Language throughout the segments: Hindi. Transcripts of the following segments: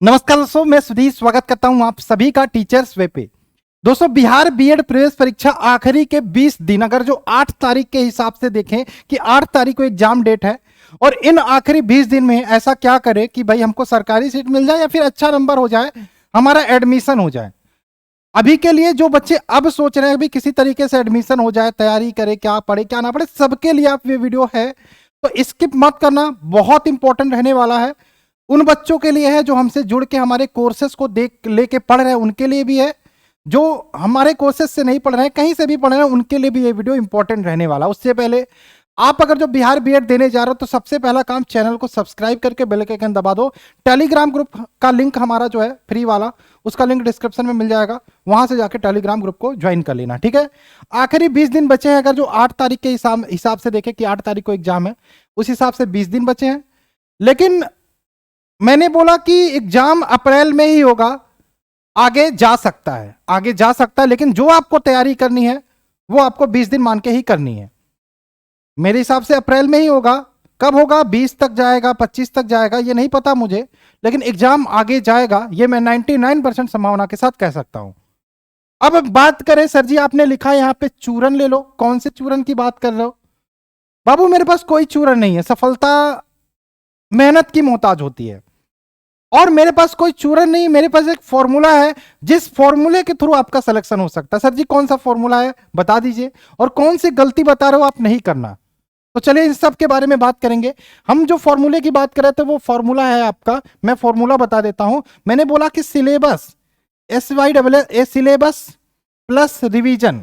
नमस्कार दोस्तों, मैं सुधीर स्वागत करता हूं आप सभी का टीचर्स वे पे। दोस्तों, बिहार बीएड प्रवेश परीक्षा आखिरी के 20 दिन, अगर जो 8 तारीख के हिसाब से देखें कि 8 तारीख को एग्जाम डेट है और इन आखिरी 20 दिन में ऐसा क्या करें कि भाई हमको सरकारी सीट मिल जाए या फिर अच्छा नंबर हो जाए, हमारा एडमिशन हो जाए। अभी के लिए जो बच्चे अब सोच रहे हैं भी किसी तरीके से एडमिशन हो जाए, तैयारी करें, क्या पढ़े क्या ना पढ़े, सबके लिए आप ये वीडियो है, तो स्किप मत करना, बहुत इंपॉर्टेंट रहने वाला है। उन बच्चों के लिए है जो हमसे जुड़ के हमारे कोर्सेज को देख लेके पढ़ रहे हैं, उनके लिए भी है। जो हमारे कोर्सेज से नहीं पढ़ रहे हैं, कहीं से भी पढ़ रहे हैं, उनके लिए भी ये वीडियो इंपॉर्टेंट रहने वाला। उससे पहले आप अगर जो बिहार बीएड देने जा रहे हो तो सबसे पहला काम चैनल को सब्सक्राइब करके बेल के आइकन दबा दो। टेलीग्राम ग्रुप का लिंक हमारा जो है फ्री वाला, उसका लिंक डिस्क्रिप्शन में मिल जाएगा, वहां से जाके टेलीग्राम ग्रुप को ज्वाइन कर लेना, ठीक है। आखिरी 20 दिन बचे हैं, अगर जो 8 तारीख के हिसाब से देखें कि 8 तारीख को एग्जाम है, उस हिसाब से 20 दिन बचे हैं। लेकिन मैंने बोला कि एग्जाम अप्रैल में ही होगा, आगे जा सकता है, आगे जा सकता है, लेकिन जो आपको तैयारी करनी है वो आपको 20 दिन मान के ही करनी है। मेरे हिसाब से अप्रैल में ही होगा। कब होगा, 20 तक जाएगा, 25 तक जाएगा, ये नहीं पता मुझे, लेकिन एग्जाम आगे जाएगा, ये मैं 99% संभावना के साथ कह सकता हूं। अब बात करें, सर जी आपने लिखा यहां पे चूरन ले लो, कौन से चूरन की बात कर रहे हो? बाबू मेरे पास कोई चूरन नहीं है, सफलता मेहनत की मोहताज होती है, और मेरे पास कोई चूरन नहीं, मेरे पास एक फॉर्मूला है जिस फॉर्मूले के थ्रू आपका सिलेक्शन हो सकता है। सर जी कौन सा फॉर्मूला है बता दीजिए, और कौन सी गलती बता रहे हो आप नहीं करना। तो चलिए इन सब के बारे में बात करेंगे। हम जो फॉर्मूले की बात कर रहे थे वो फॉर्मूला है आपका, मैं फॉर्मूला बता देता हूं। मैंने बोला कि syllabus, SYSS, syllabus plus revision,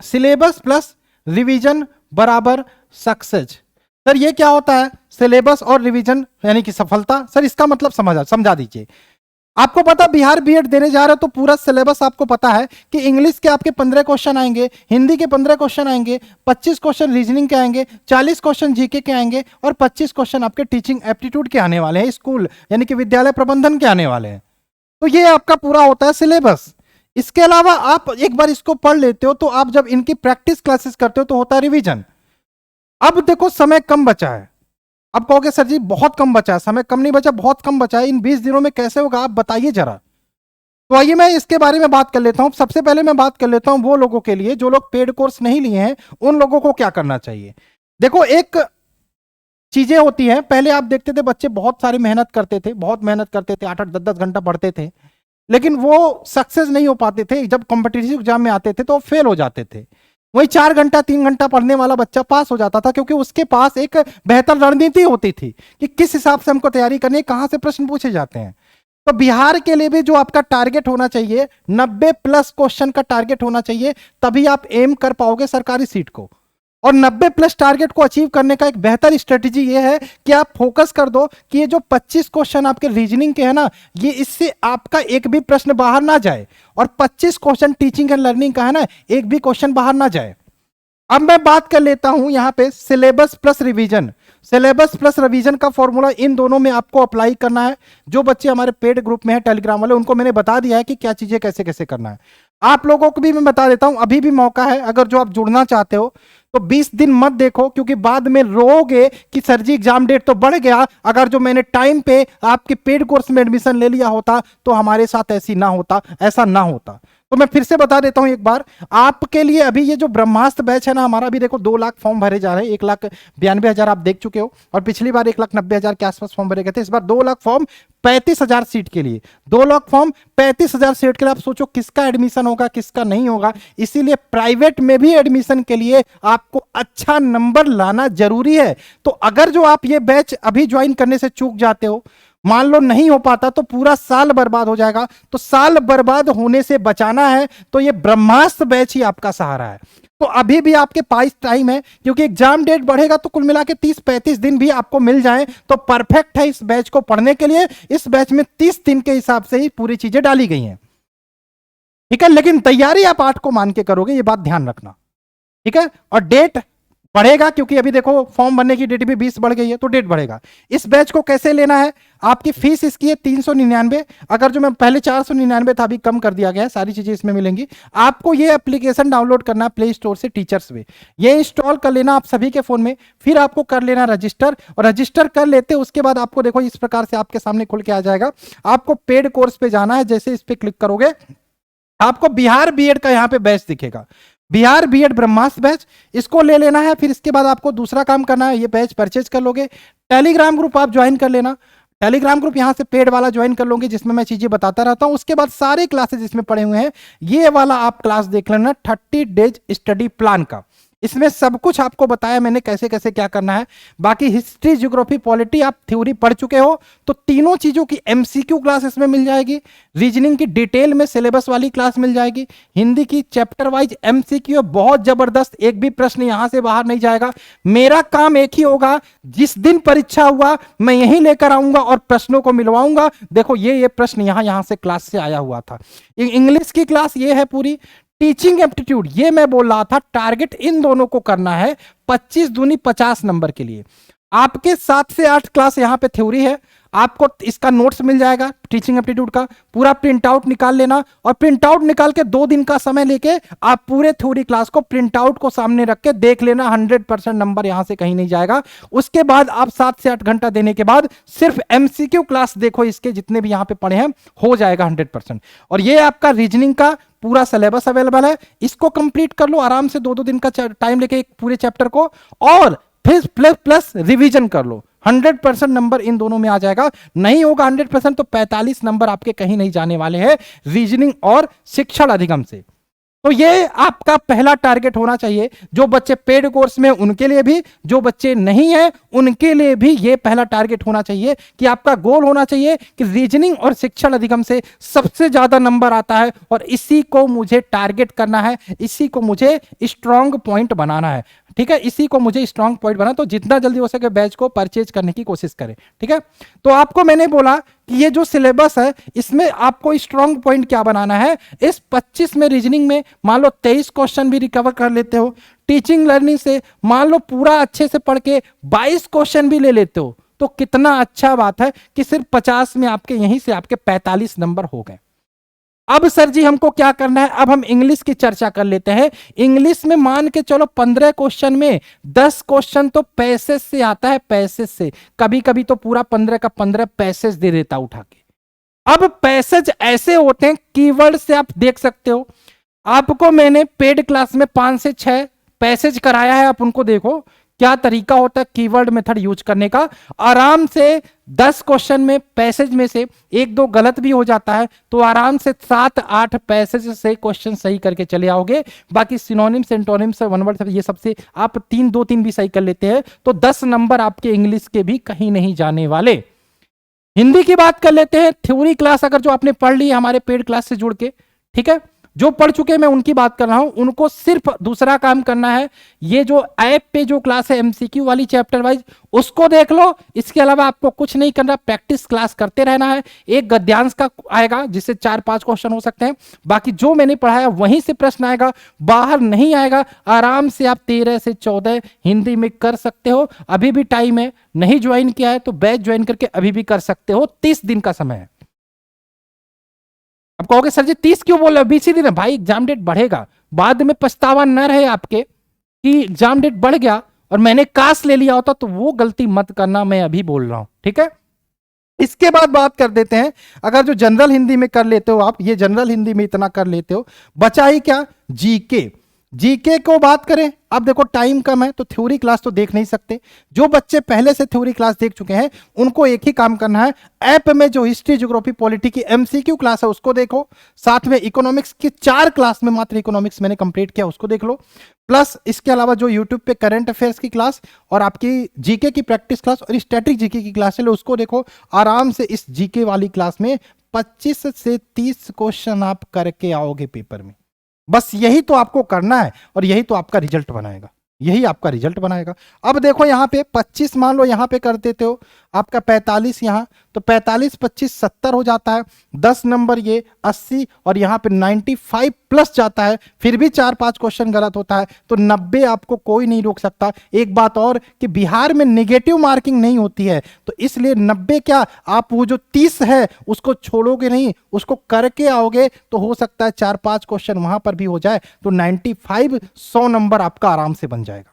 syllabus plus revision बराबर सक्सेस। सर ये क्या होता है, सिलेबस और रिवीजन यानी कि सफलता? सर इसका मतलब समझा दीजिए। आपको पता बिहार बीएड देने जा रहे हो तो पूरा सिलेबस आपको पता है कि इंग्लिश के आपके 15 क्वेश्चन आएंगे, हिंदी के 15 क्वेश्चन आएंगे, 25 क्वेश्चन रीजनिंग के आएंगे, 40 क्वेश्चन जीके के आएंगे, और 25 क्वेश्चन आपके टीचिंग एप्टीट्यूड के आने वाले हैं, स्कूल यानी कि विद्यालय प्रबंधन के आने वाले हैं। तो ये आपका पूरा होता है सिलेबस। इसके अलावा आप एक बार इसको पढ़ लेते हो तो आप जब इनकी प्रैक्टिस क्लासेस करते हो तो होता है रिविजन। अब देखो समय कम बचा है, अब कहोगे सर जी बहुत कम बचा है, समय कम नहीं बचा, बहुत कम बचा है, इन 20 दिनों में कैसे होगा आप बताइए जरा। तो आइए मैं इसके बारे में बात कर लेता हूं। सबसे पहले मैं बात कर लेता हूं वो लोगों के लिए जो लोग पेड कोर्स नहीं लिए हैं, उन लोगों को क्या करना चाहिए। देखो एक चीजें होती हैं, पहले आप देखते थे बच्चे बहुत सारी मेहनत करते थे, बहुत मेहनत करते थे, 8-8 10-10 घंटा पढ़ते थे, लेकिन वो सक्सेस नहीं हो पाते थे। जब कॉम्पिटिटिव एग्जाम में आते थे तो फेल हो जाते थे। वही 4 घंटा 3 घंटा पढ़ने वाला बच्चा पास हो जाता था, क्योंकि उसके पास एक बेहतर रणनीति होती थी कि किस हिसाब से हमको तैयारी करनी है, कहां से प्रश्न पूछे जाते हैं। तो बिहार के लिए भी जो आपका टारगेट होना चाहिए, 90+ क्वेश्चन का टारगेट होना चाहिए, तभी आप एम कर पाओगे सरकारी सीट को। और 90+ टारगेट को अचीव करने का एक बेहतर स्ट्रेटेजी ये है कि आप फोकस कर दो कि ये जो 25 क्वेश्चन आपके रीजनिंग के हैं ना, ये इससे आपका एक भी प्रश्न बाहर ना जाए, और 25 क्वेश्चन टीचिंग एंड लर्निंग का है ना, एक भी क्वेश्चन बाहर ना जाए। अब मैं बात कर लेता हूं यहां पे syllabus plus revision. Syllabus plus revision का फॉर्मूला इन दोनों में आपको अप्लाई करना है। जो बच्चे हमारे पेड ग्रुप में है टेलीग्राम वाले, उनको मैंने बता दिया है कि क्या चीजें कैसे कैसे करना है। आप लोगों को भी मैं बता देता हूं, अभी भी मौका है, अगर जो आप जुड़ना चाहते हो तो 20 दिन मत देखो, क्योंकि बाद में रोओगे कि सर जी एग्जाम डेट तो बढ़ गया, अगर जो मैंने टाइम पे आपके पेड कोर्स में एडमिशन ले लिया होता तो हमारे साथ ऐसी ना होता, ऐसा ना होता। तो मैं फिर से बता देता हूं एक बार आपके लिए, अभी ये जो ब्रह्मास्त्र बैच है ना हमारा, अभी देखो 2 लाख फॉर्म भरे जा रहे हैं, 1,92,000 आप देख चुके हो, और पिछली बार 1,90,000 के आसपास फॉर्म भरे गए थे। इस बार 2 लाख फॉर्म 35,000 सीट के लिए, 2 लाख फॉर्म 35,000 सीट के लिए। आप सोचो किसका एडमिशन होगा किसका नहीं होगा। इसीलिए प्राइवेट में भी एडमिशन के लिए आपको अच्छा नंबर लाना जरूरी है। तो अगर जो आप ये बैच अभी ज्वाइन करने से चूक जाते हो, मान लो नहीं हो पाता, तो पूरा साल बर्बाद हो जाएगा। तो साल बर्बाद होने से बचाना है तो ये ब्रह्मास्त्र बैच ही आपका सहारा है। तो अभी भी आपके पास टाइम है, क्योंकि एग्जाम डेट बढ़ेगा तो कुल मिला के 30-35 दिन भी आपको मिल जाए तो परफेक्ट है इस बैच को पढ़ने के लिए। इस बैच में 30 दिन के हिसाब से ही पूरी चीजें डाली गई हैं, ठीक है। लेकिन तैयारी आप 8 को मान के करोगे, ये बात ध्यान रखना, ठीक है। और डेट बढ़ेगा, क्योंकि अभी देखो फॉर्म भरने की डेट भी 20 बढ़ गई है, तो डेट बढ़ेगा। इस बैच को कैसे लेना है, आपकी फीस इसकी है 399। अगर जो मैं पहले 499 था, अभी कम कर दिया गया है, सारी चीजें इसमें मिलेंगी। आपको ये एप्लीकेशन डाउनलोड करना है प्ले स्टोर से, टीचर्स वे, ये इंस्टॉल कर लेना आप सभी के फोन में, फिर आपको कर लेना रजिस्टर, और रजिस्टर कर लेते उसके बाद आपको देखो इस प्रकार से आपके सामने खुल के आ जाएगा। आपको पेड कोर्स पे जाना है, जैसे इस पे क्लिक करोगे आपको बिहार बीएड का यहाँ पे बैच दिखेगा, बिहार बीएड ब्रह्मास्त्र बैच, इसको ले लेना है। फिर इसके बाद आपको दूसरा काम करना है, ये बैच परचेज कर लोगे। टेलीग्राम ग्रुप आप ज्वाइन कर लेना, टेलीग्राम ग्रुप यहां से पेड वाला ज्वाइन कर लोगे, जिसमें मैं चीजें बताता रहता हूं। उसके बाद सारे क्लासेस इसमें पड़े हुए हैं, ये वाला आप क्लास देख लेना 30 डेज स्टडी प्लान का, इसमें सब कुछ आपको बताया मैंने कैसे कैसे क्या करना है। बाकी हिस्ट्री, ज्योग्राफी, पॉलिटी आप थ्योरी पढ़ चुके हो, तो तीनों चीजों की एमसीक्यू क्लास इसमें मिल जाएगी। रीजनिंग की डिटेल में सिलेबस वाली क्लास मिल जाएगी। हिंदी की चैप्टर वाइज एमसीक्यू बहुत जबरदस्त, एक भी प्रश्न यहां से बाहर नहीं जाएगा। मेरा काम एक ही होगा, जिस दिन परीक्षा हुआ मैं यही लेकर आऊंगा और प्रश्नों को मिलवाऊंगा। देखो ये प्रश्न यहां से क्लास से आया हुआ था। इंग्लिश की क्लास ये है पूरी। टीचिंग एप्टीट्यूड, ये मैं बोल रहा था, टारगेट इन दोनों को करना है 25 दूनी 50 नंबर के लिए। आपके 7 से 8 क्लास यहां पे थ्योरी है, आपको इसका नोट्स मिल जाएगा टीचिंग एप्टीट्यूड का, पूरा प्रिंट आउट निकाल लेना, और प्रिंट आउट निकाल के 2 दिन का समय लेके आप पूरे थ्योरी क्लास को प्रिंट आउट को सामने रख के देख लेना। 100% नंबर यहां से कहीं नहीं जाएगा। उसके बाद आप 7 से 8 घंटा देने के बाद सिर्फ एमसीक्यू क्लास देखो, इसके जितने भी यहां पे पढ़े हैं हो जाएगा 100%। और ये आपका रीजनिंग का पूरा सिलेबस अवेलेबल है, इसको कंप्लीट कर लो आराम से 2-2 दिन का टाइम लेके एक पूरे चैप्टर को, और फिर प्लस रिवीजन कर लो। 100% नंबर इन दोनों में आ जाएगा। नहीं होगा 100% तो 45 नंबर आपके कहीं नहीं जाने वाले हैं रीजनिंग और शिक्षण अधिगम से। तो ये आपका पहला टारगेट होना चाहिए। जो बच्चे पेड कोर्स में उनके लिए भी, जो बच्चे नहीं हैं उनके लिए भी ये पहला टारगेट होना चाहिए कि आपका गोल होना चाहिए कि रीजनिंग और शिक्षण अधिगम से सबसे ज्यादा नंबर आता है, और इसी को मुझे टारगेट करना है, इसी को मुझे स्ट्रॉन्ग पॉइंट बनाना है। ठीक है, इसी को मुझे स्ट्रॉन्ग पॉइंट बना, तो जितना जल्दी हो सके बैच को परचेज करने की कोशिश करें। ठीक है, तो आपको मैंने बोला कि ये जो सिलेबस है इसमें आपको स्ट्रॉन्ग पॉइंट क्या बनाना है। इस 25 में रीजनिंग में मान लो 23 क्वेश्चन भी रिकवर कर लेते हो, टीचिंग लर्निंग से मान लो पूरा अच्छे से पढ़ के 22 क्वेश्चन भी ले लेते हो, तो कितना अच्छा बात है कि सिर्फ 50 में आपके यहीं से आपके 45 नंबर हो गए। अब सर जी हमको क्या करना है, अब हम इंग्लिश की चर्चा कर लेते हैं। इंग्लिश में मान के चलो 15 क्वेश्चन में 10 क्वेश्चन तो पैसेज से आता है, पैसेज से, कभी कभी तो पूरा 15 का 15 पैसेज दे देता उठा के। अब पैसेज ऐसे होते हैं, कीवर्ड से आप देख सकते हो। आपको मैंने पेड क्लास में 5 से 6 पैसेज कराया है, आप उनको देखो क्या तरीका होता है कीवर्ड मेथड यूज करने का। आराम से 10 क्वेश्चन में पैसेज में से 1-2 गलत भी हो जाता है, तो आराम से 7-8 पैसेज से क्वेश्चन सही करके चले आओगे। बाकी सिनोनिम्स, एंटोनिम्स, वन वर्ड ये सबसे आप 3-2-3 भी सही कर लेते हैं, तो 10 नंबर आपके इंग्लिश के भी कहीं नहीं जाने वाले। हिंदी की बात कर लेते हैं। थ्योरी क्लास अगर जो आपने पढ़ ली हमारे पेड क्लास से जुड़ के, ठीक है, जो पढ़ चुके मैं उनकी बात कर रहा हूं, उनको सिर्फ दूसरा काम करना है, ये जो ऐप पे जो क्लास है एमसीक्यू वाली चैप्टर वाइज, उसको देख लो। इसके अलावा आपको कुछ नहीं करना, प्रैक्टिस क्लास करते रहना है। एक गद्यांश का आएगा जिससे 4-5 क्वेश्चन हो सकते हैं, बाकी जो मैंने पढ़ाया वहीं से प्रश्न आएगा, बाहर नहीं आएगा। आराम से आप 13 से 14 हिंदी में कर सकते हो। अभी भी टाइम है, नहीं ज्वाइन किया है तो बैच ज्वाइन करके अभी भी कर सकते हो, 30 दिन का समय है। अब कहोगे सर जी 30 क्यों बोल रहे हो, 20 ही दिन है। भाई एग्जाम डेट बढ़ेगा, बाद में पछतावा न रहे आपके कि एग्जाम डेट बढ़ गया और मैंने काश ले लिया होता, तो वो गलती मत करना, मैं अभी बोल रहा हूं। ठीक है, इसके बाद बात कर देते हैं, अगर जो जनरल हिंदी में कर लेते हो आप, ये जनरल हिंदी में इतना कर लेते हो, बचा ही क्या, जीके। जीके को बात करें, अब देखो टाइम कम है तो थ्योरी क्लास तो देख नहीं सकते। जो बच्चे पहले से थ्योरी क्लास देख चुके हैं उनको एक ही काम करना है, ऐप में जो हिस्ट्री, ज्योग्राफी, पॉलिटी की एमसीक्यू क्लास है उसको देखो, साथ में इकोनॉमिक्स की 4 क्लास में मात्र इकोनॉमिक्स मैंने कंप्लीट किया उसको देख लो, प्लस इसके अलावा जो यूट्यूब पे करंट अफेयर्स की क्लास और आपकी जीके की प्रैक्टिस क्लास और स्टैटिक जीके की क्लास है, उसको देखो। आराम से इस जीके वाली क्लास में 25 से 30 क्वेश्चन आप करके आओगे पेपर में। बस यही तो आपको करना है और यही तो आपका रिजल्ट बनाएगा, यही आपका रिजल्ट बनाएगा। अब देखो यहाँ पे 25 मान लो यहाँ पे कर देते हो, आपका 45 यहाँ, तो 45 25 70 हो जाता है। 10 नंबर ये 80 और यहाँ पे 95 प्लस जाता है, फिर भी 4-5 क्वेश्चन गलत होता है, तो 90 आपको कोई नहीं रोक सकता। एक बात और कि बिहार में नेगेटिव मार्किंग नहीं होती है, तो इसलिए 90 क्या, आप वो जो 30 है उसको छोड़ोगे नहीं, उसको करके आओगे तो हो सकता है 4-5 क्वेश्चन वहां पर भी हो जाए, तो 95 100 नंबर आपका आराम से बन जाएगा।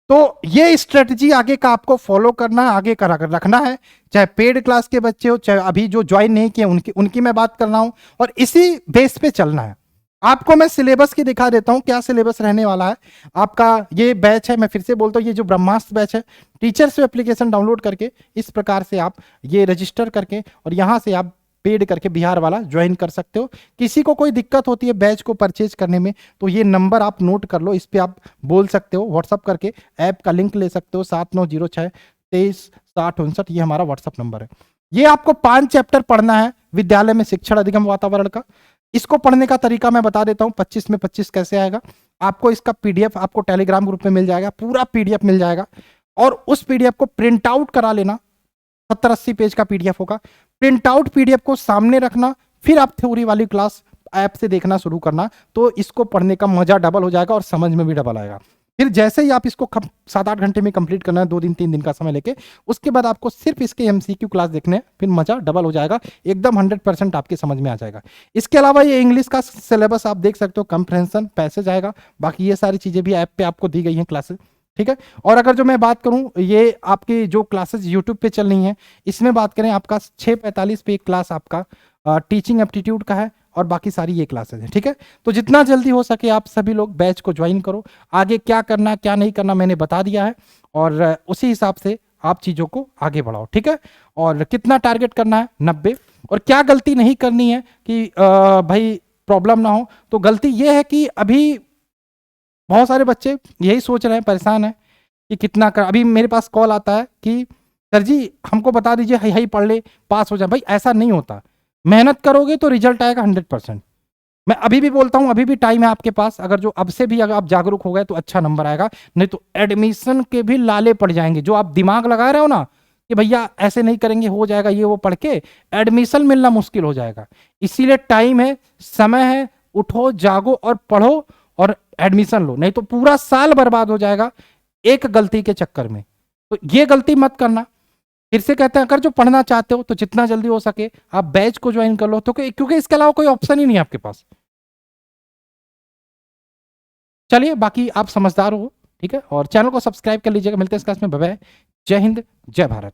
तो ये स्ट्रेटजी आगे का आपको फॉलो करना है, आगे का रखना है, चाहे पेड क्लास के बच्चे हो, चाहे अभी जो ज्वाइन नहीं किए उनकी मैं बात कर रहा हूं, और इसी बेस पे चलना है। आपको मैं सिलेबस की दिखा देता हूं क्या सिलेबस रहने वाला है। आपका ये बैच है, मैं फिर से बोलता हूं, ये जो ब्रह्मास्त्र बैच है, टीचर्स एप्लीकेशन डाउनलोड करके इस प्रकार से आप ये रजिस्टर करके और यहां से आप पेड करके बिहार वाला ज्वाइन कर सकते हो। किसी को कोई दिक्कत होती है बैच को परचेज करने में, तो ये नंबर आप नोट कर लो, इस पे आप बोल सकते हो, व्हाट्सअप करके ऐप का लिंक ले सकते हो, 7906236059, ये हमारा व्हाट्सअप नंबर है। ये आपको 5 चैप्टर पढ़ना है विद्यालय में शिक्षण अधिगम वातावरण का। इसको पढ़ने का तरीका मैं बता देता हूं, 25 में 25 कैसे आएगा। आपको इसका पीडीएफ आपको टेलीग्राम ग्रुप में मिल जाएगा, पूरा पीडीएफ मिल जाएगा, और उस पीडीएफ को प्रिंट आउट करा लेना। 70-80 पेज का पीडीएफ होगा, प्रिंट आउट पीडीएफ को सामने रखना, फिर आप थ्योरी वाली क्लास ऐप से देखना शुरू करना, तो इसको पढ़ने का मजा डबल हो जाएगा और समझ में भी डबल आएगा। फिर जैसे ही आप इसको 7-8 घंटे में कंप्लीट करना है, 2 दिन 3 दिन का समय लेके, उसके बाद आपको सिर्फ इसके एमसीक्यू क्लास देखने हैं, फिर मजा डबल हो जाएगा, एकदम 100% आपके समझ में आ जाएगा। इसके अलावा ये इंग्लिश का सिलेबस आप देख सकते हो, कंप्रहेंशन पैसेज आएगा, बाकी ये सारी चीजें भी ऐप पे आपको दी गई हैं क्लासेस, ठीक है। और अगर जो मैं बात करूं, ये आपकी जो क्लासेस यूट्यूब पे चल रही हैं, इसमें बात करें आपका 6:45 पे एक क्लास आपका टीचिंग एप्टीट्यूड का है, और बाकी सारी ये क्लासेस हैं, ठीक है। तो जितना जल्दी हो सके आप सभी लोग बैच को ज्वाइन करो। आगे क्या करना क्या नहीं करना मैंने बता दिया है, और उसी हिसाब से आप चीज़ों को आगे बढ़ाओ, ठीक है। और कितना टारगेट करना है, 90। और क्या गलती नहीं करनी है कि भाई प्रॉब्लम ना हो, तो गलती ये है कि अभी बहुत सारे बच्चे यही सोच रहे हैं, परेशान है कि कितना कर। अभी मेरे पास कॉल आता है कि सर जी हमको बता दीजिए, हाई हाई पढ़ ले पास हो जाए। भाई ऐसा नहीं होता, मेहनत करोगे तो रिजल्ट आएगा 100%। मैं अभी भी बोलता हूं, अभी भी टाइम है आपके पास, अगर जो अब से भी अगर आप जागरूक हो गए तो अच्छा नंबर आएगा, नहीं तो एडमिशन के भी लाले पड़ जाएंगे। जो आप दिमाग लगा रहे हो ना कि भैया ऐसे नहीं करेंगे हो जाएगा ये वो, पढ़ के एडमिशन मिलना मुश्किल हो जाएगा। इसीलिए टाइम है, समय है, उठो जागो और पढ़ो और एडमिशन लो, नहीं तो पूरा साल बर्बाद हो जाएगा एक गलती के चक्कर में। तो ये गलती मत करना। फिर से कहते हैं, अगर जो पढ़ना चाहते हो तो जितना जल्दी हो सके आप बैच को ज्वाइन कर लो, तो क्योंकि इसके अलावा कोई ऑप्शन ही नहीं है आपके पास। चलिए बाकी आप समझदार हो, ठीक है, और चैनल को सब्सक्राइब कर लीजिएगा। मिलते हैं इस क्लास में, बाय बाय, जय हिंद जय भारत।